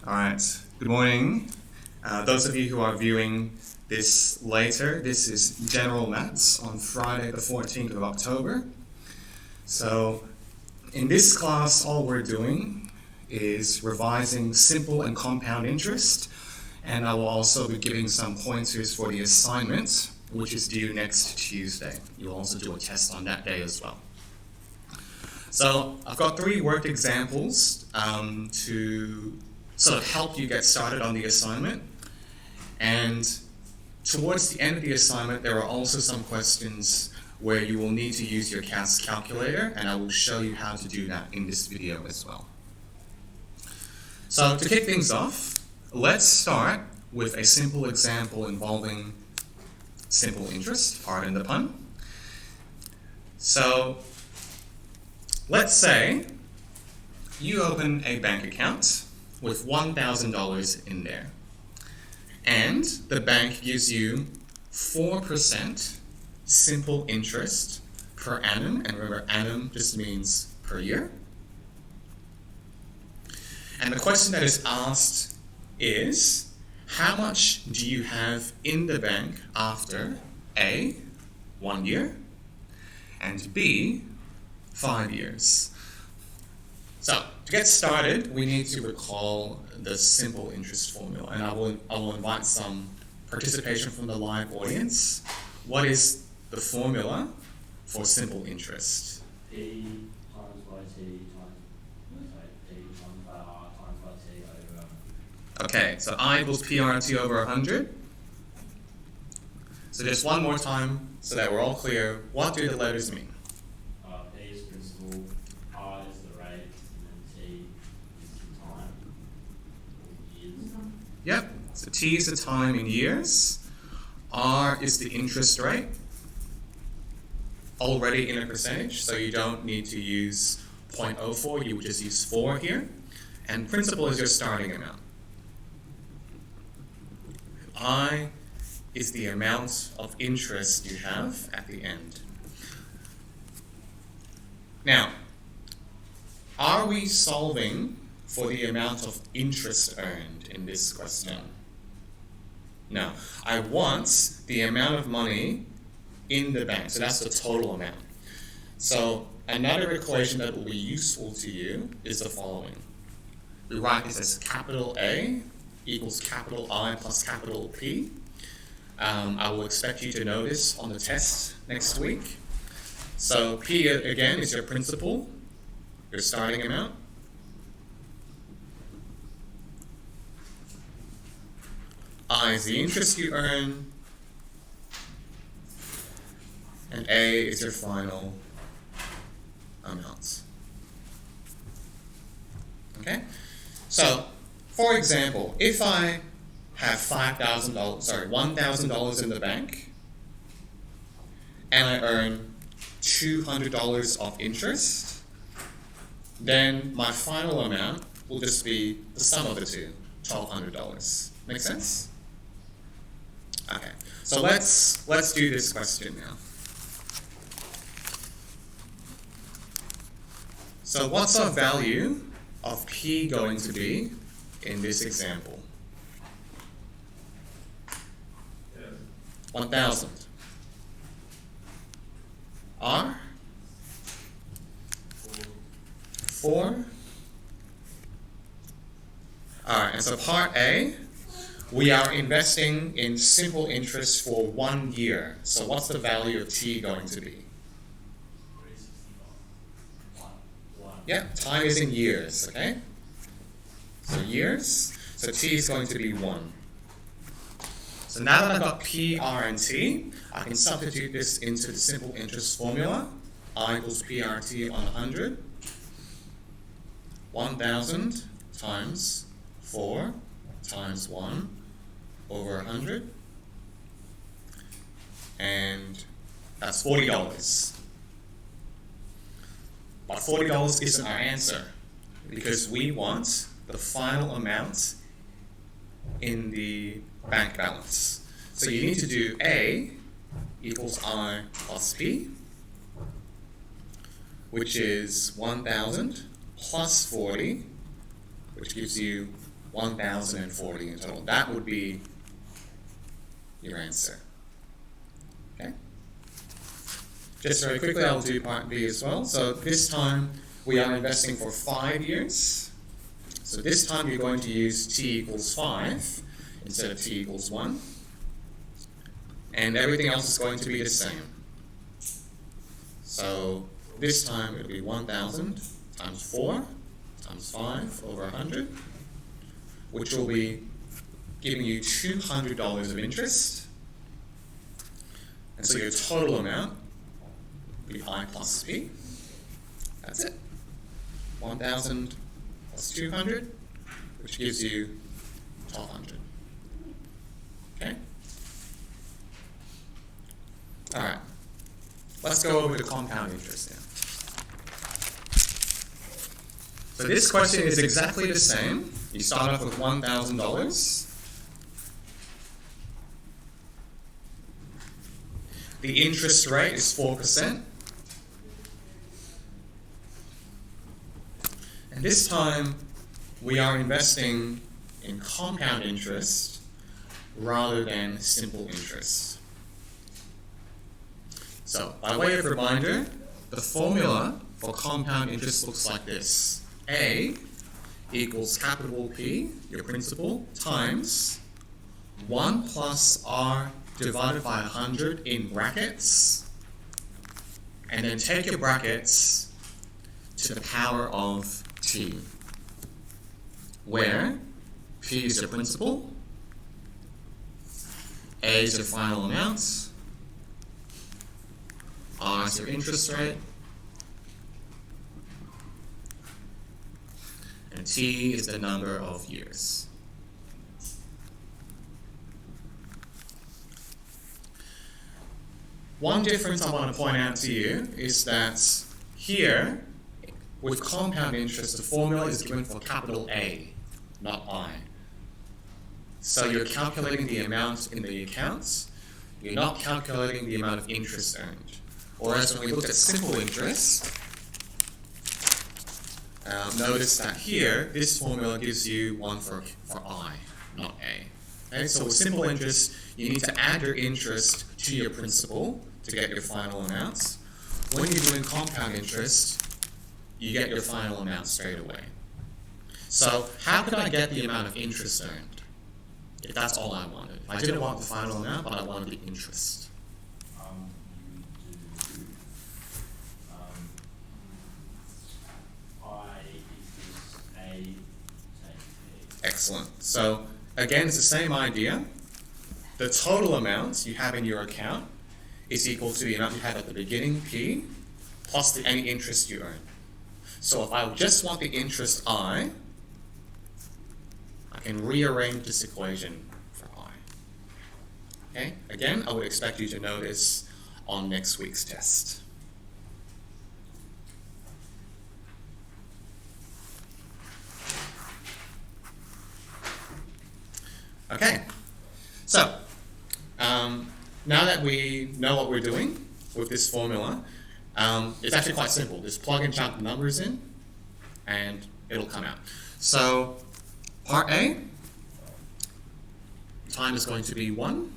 All right, good morning. Those of you who are viewing this later, this is General Maths on Friday the 14th of October. So in this class, all we're doing is revising simple and compound interest, and I will also be giving some pointers for the assignment, which is due next Tuesday. You'll also do a test on that day as well. So I've got 3 worked examples to sort of help you get started on the assignment. And towards the end of the assignment, there are also some questions where you will need to use your CAS calculator, and I will show you how to do that in this video as well. So to kick things off, let's start with a simple example involving simple interest, pardon the pun. So let's say you open a bank account with $1,000 in there, and the bank gives you 4% simple interest per annum, and remember, annum just means per year. And the question that is asked is, how much do you have in the bank after A, 1 year, and B, 5 years? So, to get started, we need to recall the simple interest formula, and I will invite some participation from the live audience. What is the formula for simple interest? P times by T times by R times by T over 100. Okay, so I equals PRT over 100. So just one more time, so that we're all clear, what do the letters mean? P is principal, R is the rate, and then T is the time, or years. Yep, so T is the time in years, R is the interest rate, already in a percentage, so you don't need to use 0.04, you would just use 4 here, and principal is your starting amount. I is the amount of interest you have at the end. Now, are we solving for the amount of interest earned in this question? No. I want the amount of money in the bank, so that's the total amount. So another equation that will be useful to you is the following. We write this as capital A equals capital I plus capital P. I will expect you to know this on the test next week. So P again is your principal, your starting amount. I is the interest you earn, and A is your final amount. Okay? So, for example, if I have $1,000 in the bank, and I earn $200 of interest, then my final amount will just be the sum of the two, $1,200. Make sense? Okay, so let's do this question now. So what's our value of P going to be in this example? 1,000. R? 4. Alright, and so part A, we are investing in simple interest for 1 year. So what's the value of T going to be? 1. Yeah, time is in years, okay? So years, so T is going to be 1. So now that I've got P, R, and T, I can substitute this into the simple interest formula. I equals PRT on 100. 1,000 times 4 times 1 over 100. And that's $40. But $40 isn't our answer, because we want the final amount in the bank balance. So you need to do A equals I plus P, which is 1,000 plus 40, which gives you 1,040 in total. That would be your answer. Okay? Just very quickly, I'll do part B as well. So this time, we are investing for 5 years. So this time, you're going to use t equals 5 instead of t equals 1. And everything else is going to be the same. So this time, it'll be 1,000 times 4 times 5 over 100, which will be giving you $200 of interest. And so your total amount will be I plus P. That's it. 1,000 plus 200, which gives you 1,200. Okay? All right. Let's go over to compound interest now. So this question is exactly the same. You start off with $1,000. The interest rate is 4%. And this time, we are investing in compound interest rather than simple interest. So, by way of reminder, the formula for compound interest looks like this. A equals capital P, your principal, times 1 plus R divided by 100 in brackets, and then take your brackets to the power of t, where P is your principal, A is your final amount, R is your interest rate, and T is the number of years. One difference I want to point out to you is that here, with compound interest, the formula is given for capital A, not I. So you're calculating the amount in the accounts, you're not calculating the amount of interest earned. Whereas when we looked at simple interest, notice that here, this formula gives you one for I, not A. Okay, so with simple interest, you need to add your interest to your principal to get your final amounts. When you're doing compound interest, you get your final amount straight away. So how could I get the amount of interest earned if that's all I wanted? If I didn't want the final amount, but I wanted the interest. Excellent. So again, it's the same idea. The total amount you have in your account is equal to the amount you have at the beginning, P, plus any interest you earn. So if I just want the interest I can rearrange this equation for I. Okay? Again, I would expect you to know this on next week's test. Okay, so now that we know what we're doing with this formula, it's actually quite simple. Just plug and chunk the numbers in, and it'll come out. So part A, time is going to be 1,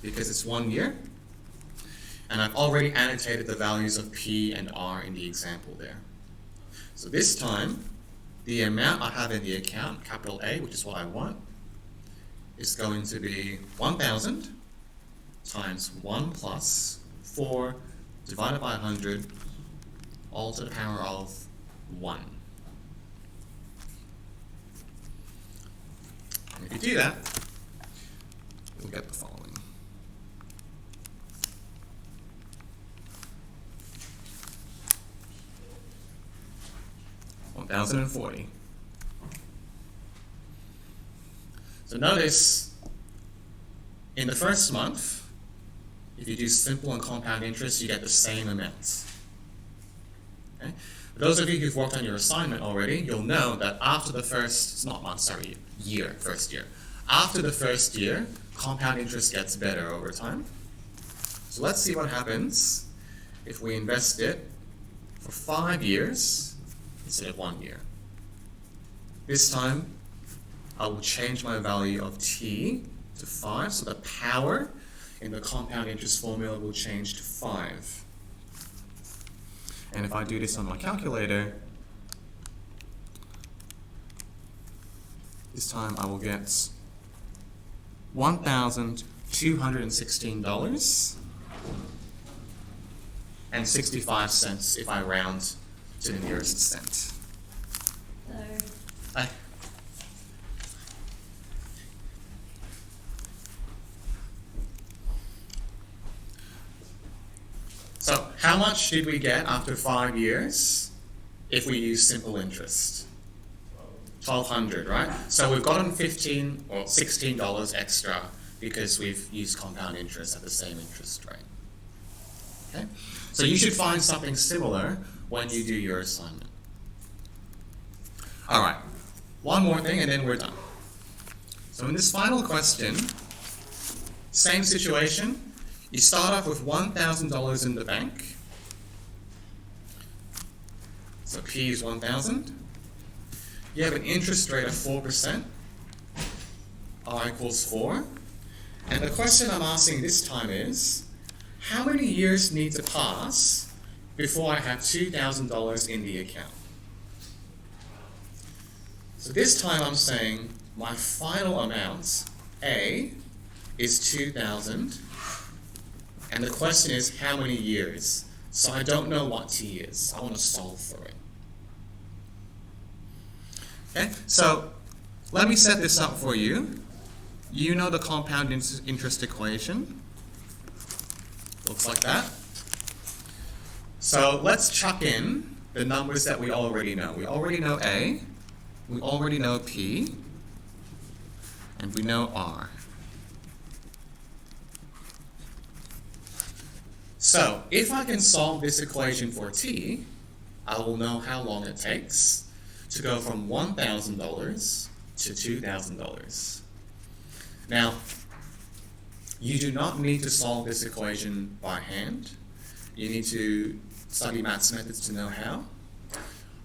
because it's 1 year. And I've already annotated the values of P and R in the example there. So this time, the amount I have in the account, capital A, which is what I want, is going to be 1,000 times 1 plus 4 divided by 100, all to the power of 1. And if you do that, you'll get the following. $1,040. So notice, in the first month, if you do simple and compound interest, you get the same amount. Okay? For those of you who've worked on your assignment already, you'll know that after the first year. After the first year, compound interest gets better over time. So let's see what happens if we invest it for 5 years instead of 1 year. This time, I will change my value of t to 5, so the power in the compound interest formula will change to 5. And if I do this on my calculator, this time I will get $1,216.65 if I round to the nearest cent. I, So how much did we get after 5 years if we use simple interest? $1,200, right? So we've gotten $15 or $16 extra because we've used compound interest at the same interest rate. Okay? So you should find something similar when you do your assignment. All right, one more thing and then we're done. So in this final question, same situation. You start off with $1,000 in the bank. So P is 1,000. You have an interest rate of 4%. R equals 4. And the question I'm asking this time is, how many years need to pass before I have $2,000 in the account? So this time I'm saying my final amount, A, is 2,000. And the question is, how many years? So I don't know what t is. I want to solve for it. Okay, so let me set this up for you. You know the compound interest equation. Looks like that. So let's chuck in the numbers that we already know. We already know A, we already know P, and we know R. So if I can solve this equation for t, I will know how long it takes to go from $1,000 to $2,000. Now, you do not need to solve this equation by hand. You need to study maths methods to know how.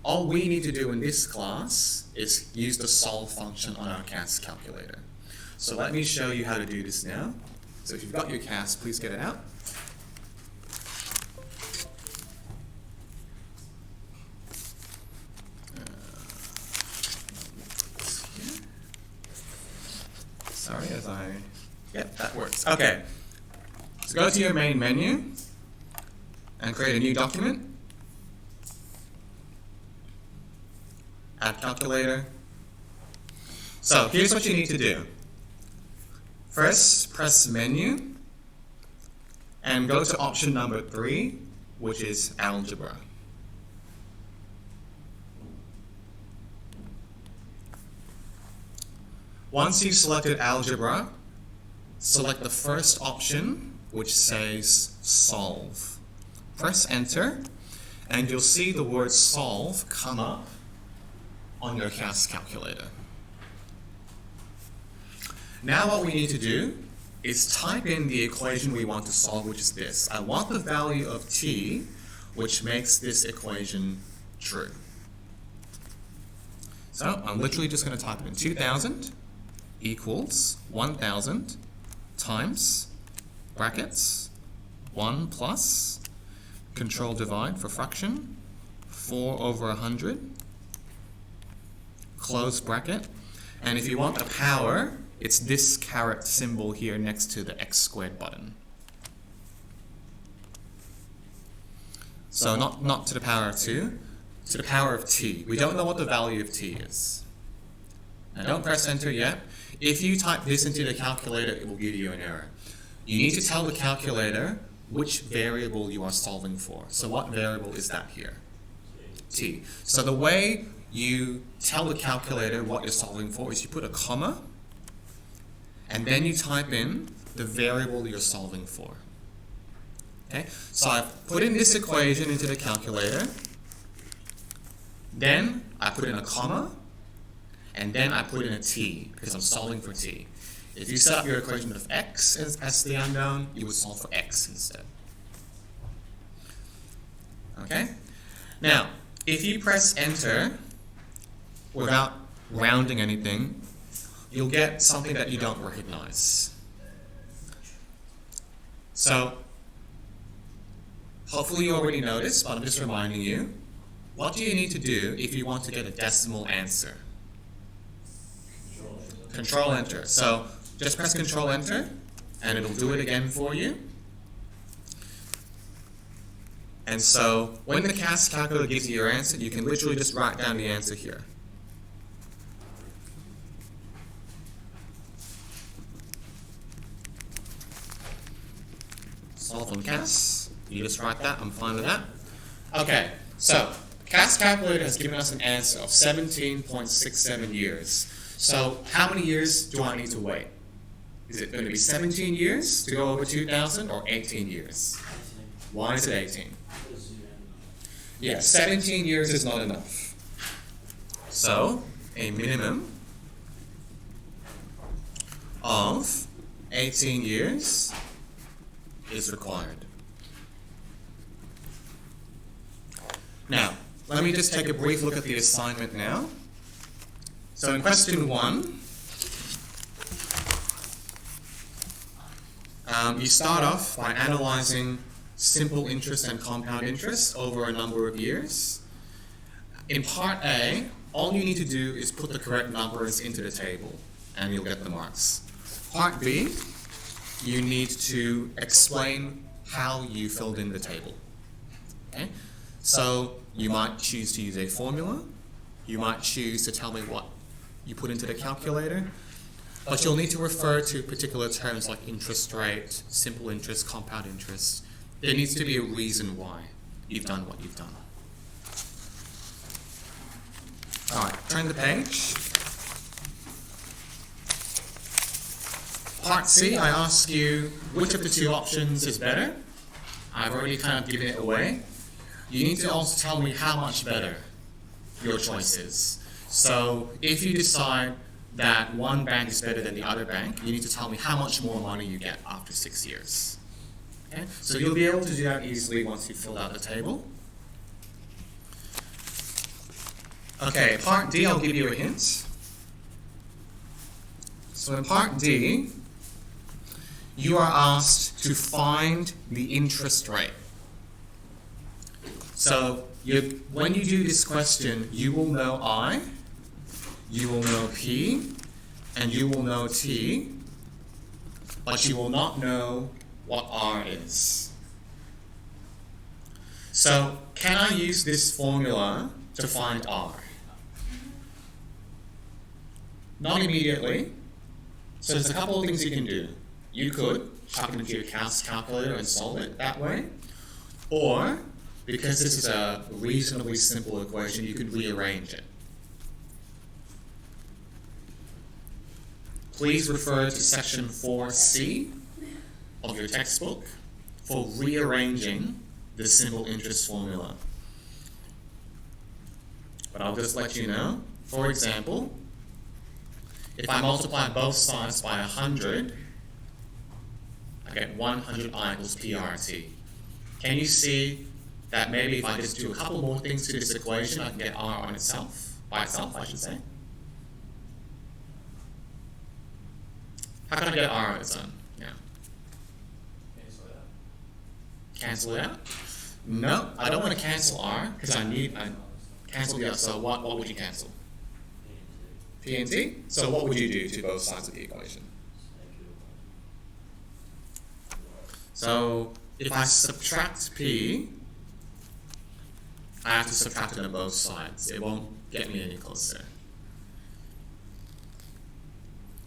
All we need to do in this class is use the solve function on our CAS calculator. So let me show you how to do this now. So if you've got your CAS, please get it out. Sorry, yep, that works. Okay, so go to your main menu and create a new document. Add calculator. So here's what you need to do. First, press menu and go to option number 3, which is algebra. Once you've selected algebra, select the first option, which says solve. Press enter, and you'll see the word solve come up on your CAS calculator. Now what we need to do is type in the equation we want to solve, which is this. I want the value of t, which makes this equation true. So I'm literally just going to type in 2,000 equals 1,000 times brackets 1 plus control divide for fraction 4 over 100 close bracket, and if you want the power, it's this caret symbol here next to the x squared button. So not to the power of 2, to the power of t. We don't know what the value of t is. Now don't press enter yet. If you type this into the calculator, it will give you an error. You need to tell the calculator which variable you are solving for. So what variable is that here? T. So the way you tell the calculator what you're solving for is you put a comma, and then you type in the variable you're solving for. Okay? So I've put in this equation into the calculator, then I put in a comma, and then I put in a t, because I'm solving for t. If you set up your equation with x as the unknown, you would solve for x instead. Okay? Now, if you press enter without rounding anything, you'll get something that you don't recognize. So, hopefully you already noticed, but I'm just reminding you, what do you need to do if you want to get a decimal answer? Control Enter. So, just press Control Enter, and it'll do it again for you. And so, when the CAS calculator gives you your answer, you can literally just write down the answer here. Solve on CAS. You just write that. I'm fine with that. Okay, so CAS calculator has given us an answer of 17.67 years. So how many years do I need to wait? Is it going to be 17 years to go over 2,000 or 18 years? Why is it 18? Yeah, 17 years is not enough. So a minimum of 18 years is required. Now, let me just take a brief look at the assignment now. So in question 1, you start off by analyzing simple interest and compound interest over a number of years. In part A, all you need to do is put the correct numbers into the table and you'll get the marks. Part B, you need to explain how you filled in the table. Okay? So you might choose to use a formula, you might choose to tell me what you put into the calculator, but you'll need to refer to particular terms like interest rate, simple interest, compound interest. There needs to be a reason why you've done what you've done. All right, turn the page. Part C, I ask you which of the two options is better. I've already kind of given it away. You need to also tell me how much better your choice is. So if you decide that one bank is better than the other bank, you need to tell me how much more money you get after 6 years. Okay? So you'll be able to do that easily once you've filled out the table. Okay, part D, I'll give you a hint. So in part D, you are asked to find the interest rate. So when you do this question, you will know I, you will know P, and you will know T, but you will not know what R is. So can I use this formula to find R? Not immediately. So there's a couple of things you can do. You could chuck it into your CAS calculator and solve it that way. Or, because this is a reasonably simple equation, you could rearrange it. Please refer to section 4C of your textbook for rearranging the simple interest formula. But I'll just let you know, for example, if I multiply both sides by 100, I get 100i equals PRT. Can you see that maybe if I just do a couple more things to this equation, I can get R on itself, by itself, I should say? How can I get R on its own? Yeah. Cancel it out. Cancel it out? No, I don't want to cancel R because I cancel the other. So what would you cancel? P and T? So what would you do to both sides of the equation? So if I subtract P, I have to subtract it on both sides. It won't get me any closer.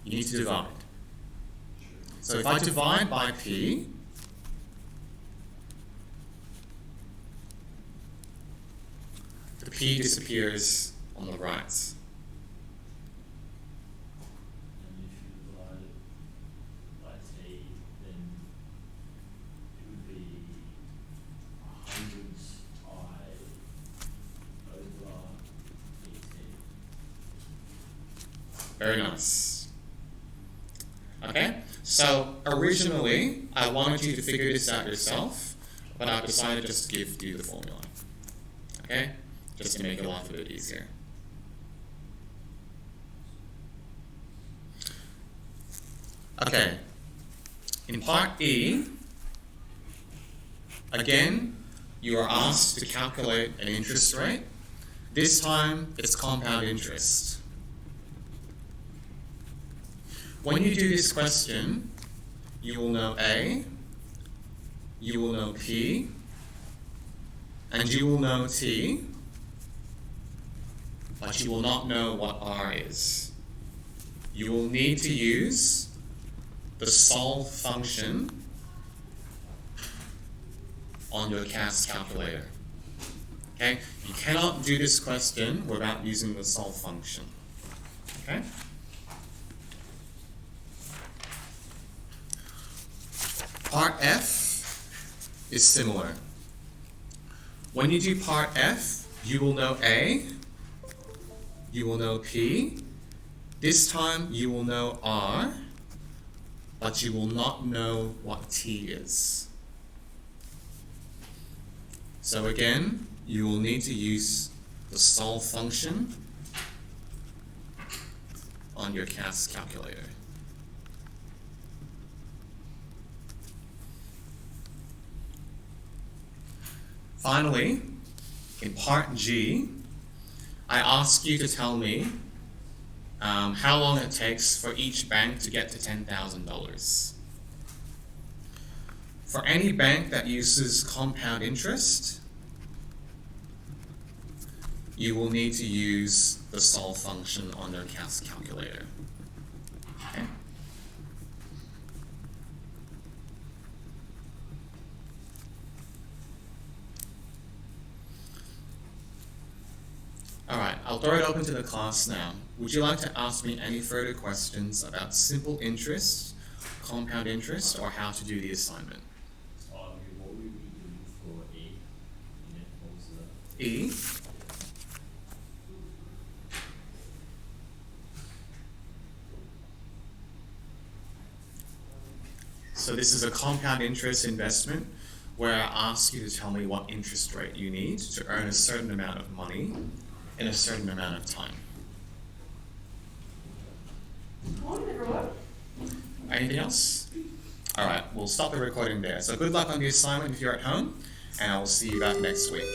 You need to divide. So if I divide by P, the P disappears on the right. And if you divide it by T, then it would be 100i over PT. Very nice. Okay, so originally I wanted you to figure this out yourself, but I've decided just to give you the formula. Okay, just to make your life a bit easier. Okay. In part E, again, you are asked to calculate an interest rate. This time, it's compound interest. When you do this question, you will know A, you will know P, and you will know T, but you will not know what R is. You will need to use the solve function on your CAS calculator. Okay? You cannot do this question without using the solve function. Okay? Part F is similar. When you do part F, you will know A, you will know P, this time you will know R, but you will not know what T is. So again, you will need to use the solve function on your CAS calculator. Finally, in part G, I ask you to tell me how long it takes for each bank to get to $10,000. For any bank that uses compound interest, you will need to use the solve function on your CAS calculator. Okay? Alright, I'll throw it open to the class now. Would you like to ask me any further questions about simple interest, compound interest, or how to do the assignment? What will we be doing for E? And then also E. So this is a compound interest investment where I ask you to tell me what interest rate you need to earn a certain amount of money in a certain amount of time. Morning, everyone. Anything else? Alright, we'll stop the recording there. So good luck on the assignment if you're at home, and I will see you back next week.